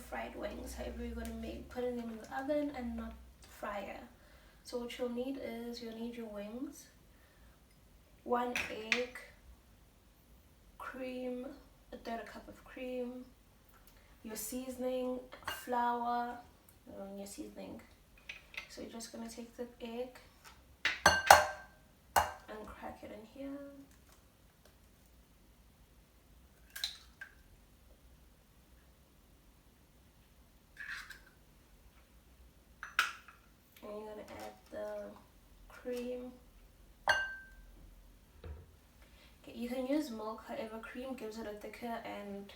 fried wings, however you're going to make putting them in the oven and not fryer. So what you'll need is you'll need your wings, 1 egg, cream, a third a cup of cream, your seasoning, flour, and your seasoning. So you're just going to take the egg and crack it in here. And you're going to add the cream. Okay, you can use milk, however cream gives it a thicker and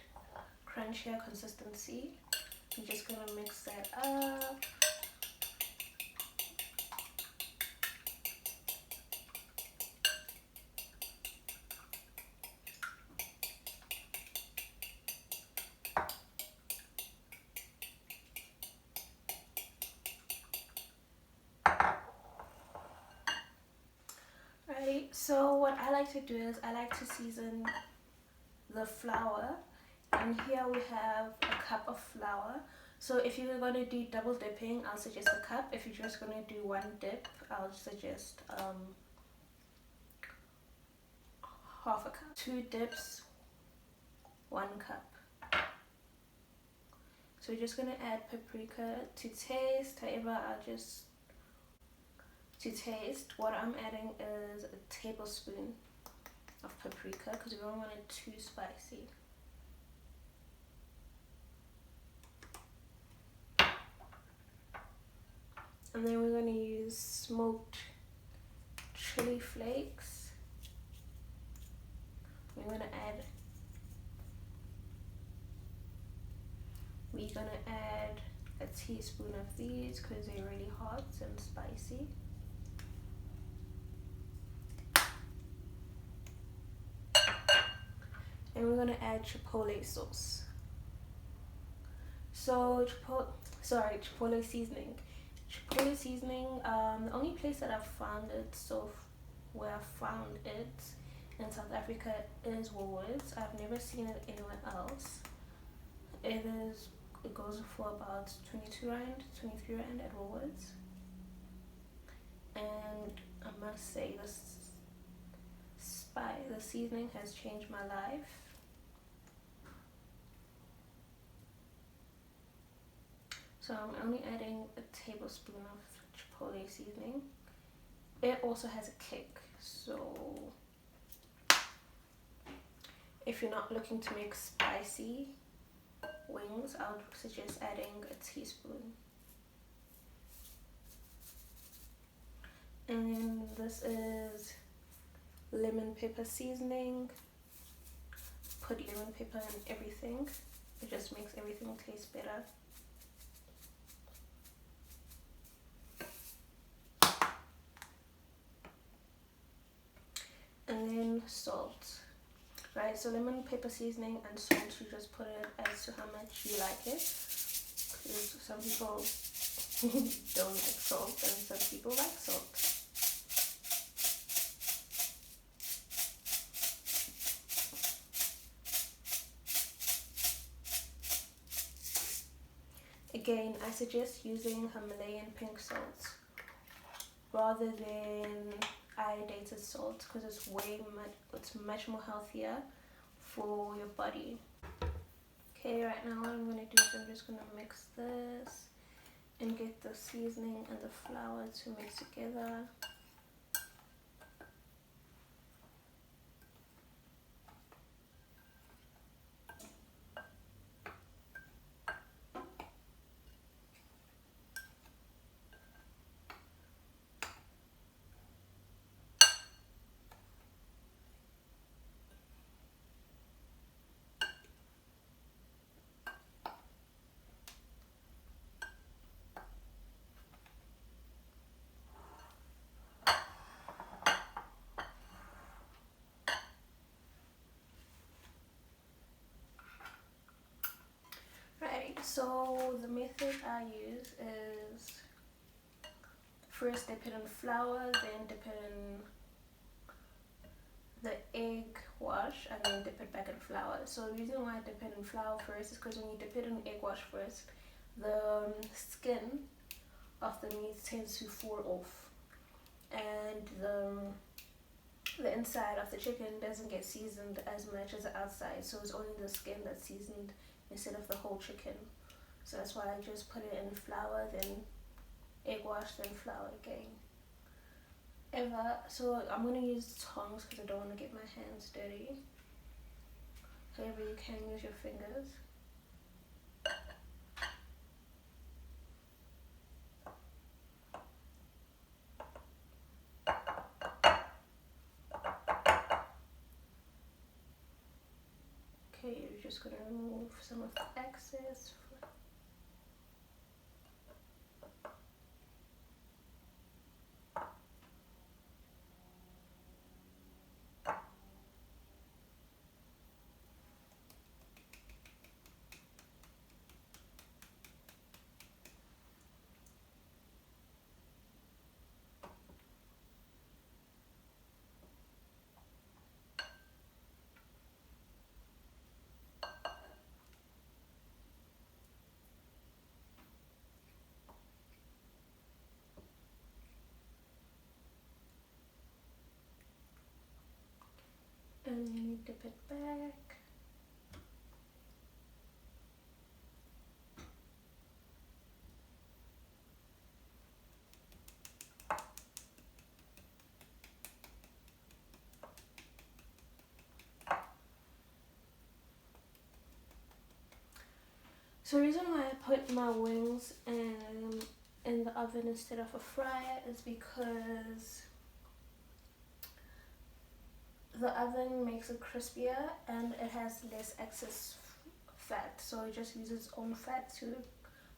crunchier consistency. I'm just going to mix that up. So what I like to do is I like to season the flour, and here we have a cup of flour. So if you're going to do double dipping, I'll suggest a cup. If you're just going to do one dip, I'll suggest half a cup. 2 dips, 1 cup. So we're just going to add paprika to taste. However, to taste, what I'm adding is a tablespoon of paprika because we don't want it too spicy. And then we're going to use smoked chili flakes. We're going to add a teaspoon of these because they're really hot and spicy. And we're going to add chipotle sauce. So chipotle seasoning. Chipotle seasoning, the only place that I've found it, where I've found it in South Africa is Woolworths. I've never seen it anywhere else. It goes for about 23 rand at Woolworths. And I must say the seasoning has changed my life. So I'm only adding a tablespoon of chipotle seasoning. It also has a kick, so if you're not looking to make spicy wings, I would suggest adding a teaspoon. And then this is lemon pepper seasoning. Put lemon pepper in everything. It just makes everything taste better. And then salt. Right, so lemon pepper seasoning and salt, you just put it as to how much you like it. Because some people don't like salt and some people like salt. Again, I suggest using Himalayan pink salt rather than iodinated salt because it's much more healthier for your body. Okay, right now what I'm going to do is I'm just going to mix this and get the seasoning and the flour to mix together. So the method I use is first dip it in flour, then dip it in the egg wash and then dip it back in flour. So the reason why I dip it in flour first is because when you dip it in egg wash first, the skin of the meat tends to fall off, and the inside of the chicken doesn't get seasoned as much as the outside, so it's only the skin that's seasoned instead of the whole chicken. So that's why I just put it in flour, then egg wash, then flour again. So I'm gonna use tongs because I don't want to get my hands dirty. However, you can use your fingers. Okay, you're just gonna remove some of the excess. And then you dip it back. So the reason why I put my wings in the oven instead of a fryer is because the oven makes it crispier and it has less excess fat, so it just uses its own fat to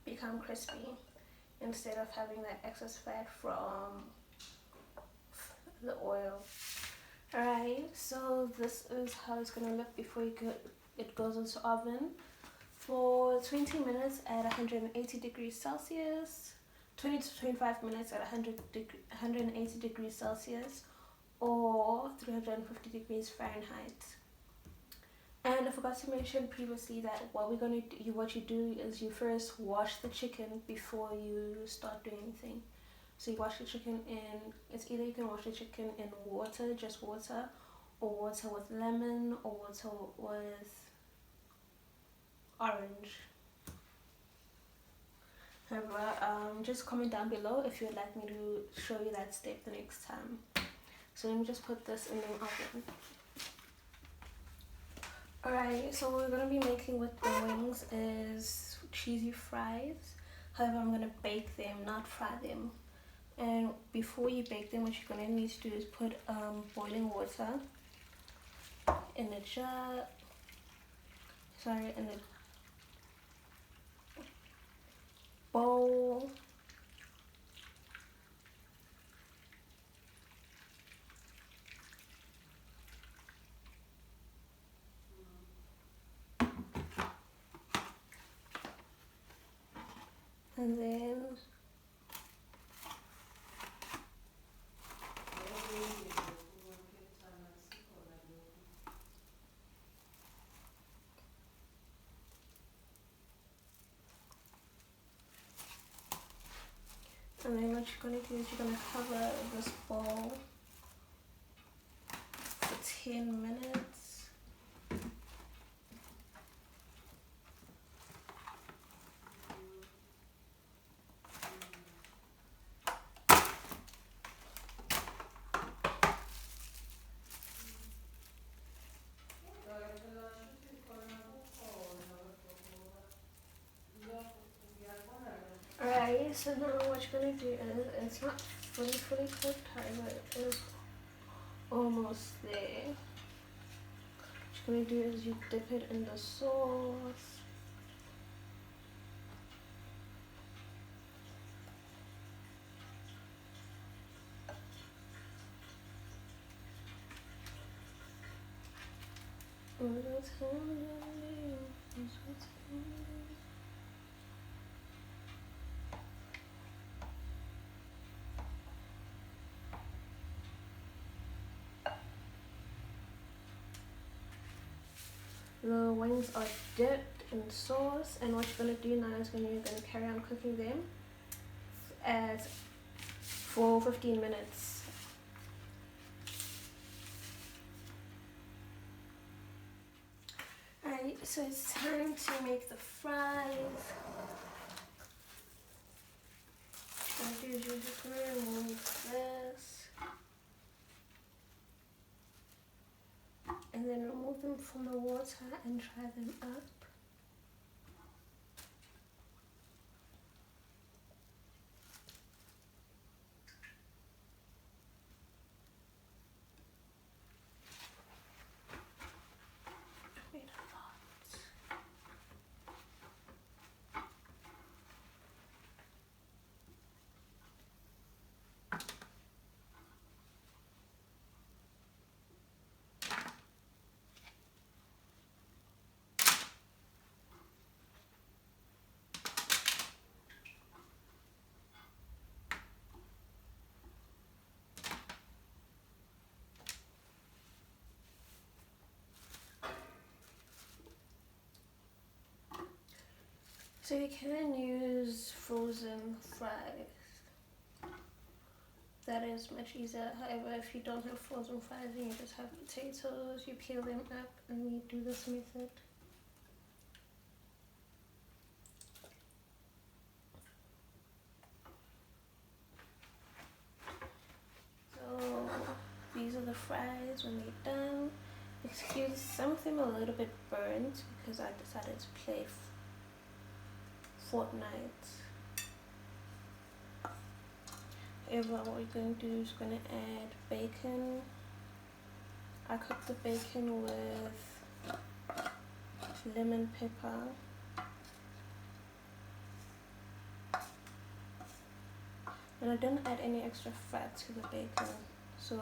become crispy instead of having that excess fat from the oil. Alright, so this is how it's gonna look before it goes into oven for 20 minutes at 180 degrees Celsius, 20 to 25 minutes at 180 degrees Celsius, or 350 degrees Fahrenheit. And I forgot to mention previously that what you do is you first wash the chicken before you start doing anything. So you wash the chicken it's either you can wash the chicken in water, just water, or water with lemon, or water with orange. However, just comment down below if you would like me to show you that step the next time. So let me just put this in the oven. Alright, so what we're going to be making with the wings is cheesy fries. However, I'm going to bake them, not fry them. And before you bake them, what you're going to need to do is put boiling water in a jar. In a bowl. And then what you're going to do is you're going to cover this bowl for 10 minutes. Alright, so now what you're going to do is, it's not fully cooked, however it is almost there. What you're going to do is you dip it in the sauce. The wings are dipped in sauce, and what you're going to do now is when you're going to carry on cooking them as for 15 minutes. Alright, so it's time to make the fries. What you do is you just remove this and then remove them from the water and dry them up. Wait a lot. So you can use frozen fries. That is much easier. However, if you don't have frozen fries and you just have potatoes, you peel them up and we do this method. So these are the fries when they're done. Excuse some of them are a little bit burnt because I decided to play Fortnite. However, what we're going to do is going to add bacon. I cook the bacon with lemon pepper. And I didn't add any extra fat to the bacon, so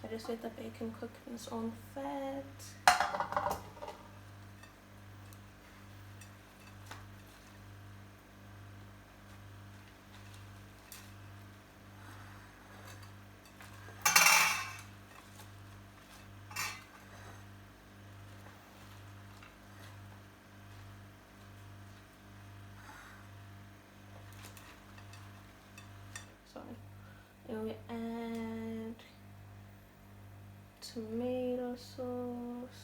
I just let the bacon cook in its own fat. And we add tomato sauce.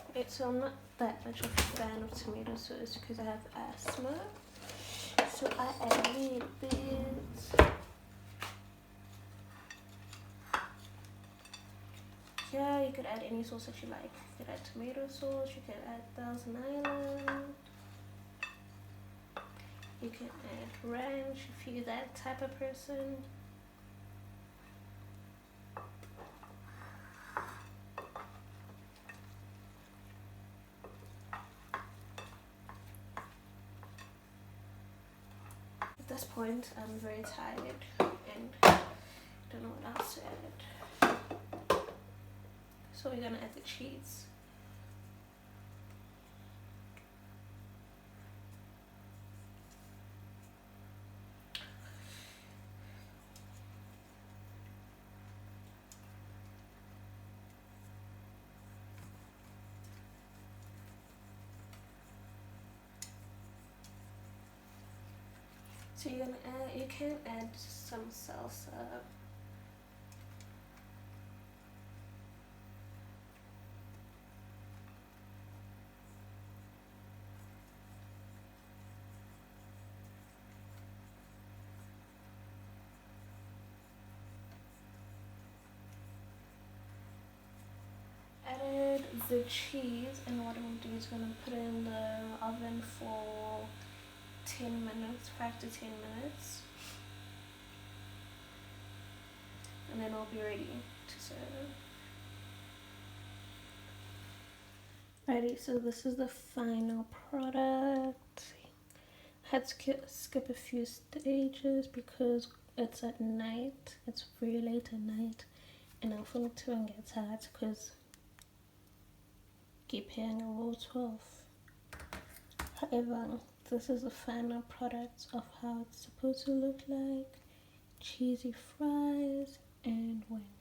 Okay, so I'm not that much of a fan of tomato sauce because I have asthma. So I add a little bit. Yeah, you could add any sauce that you like. You could add tomato sauce, you could add Thousand Island. You can add ranch if you're that type of person. At this point, I'm very tired and don't know what else to add. So we're gonna add the cheese. So you're gonna add, you can add some salsa. Added the cheese, and what I'm gonna do is gonna put it in the oven for 10 minutes, 5 to 10 minutes, and then I'll be ready to serve. Alrighty, so this is the final product. I had to skip a few stages because it's at night, it's very late at night, and I'm feeling too and get tired because keep hearing a roll 12. However, this is the final product of how it's supposed to look like. Cheesy fries and wings.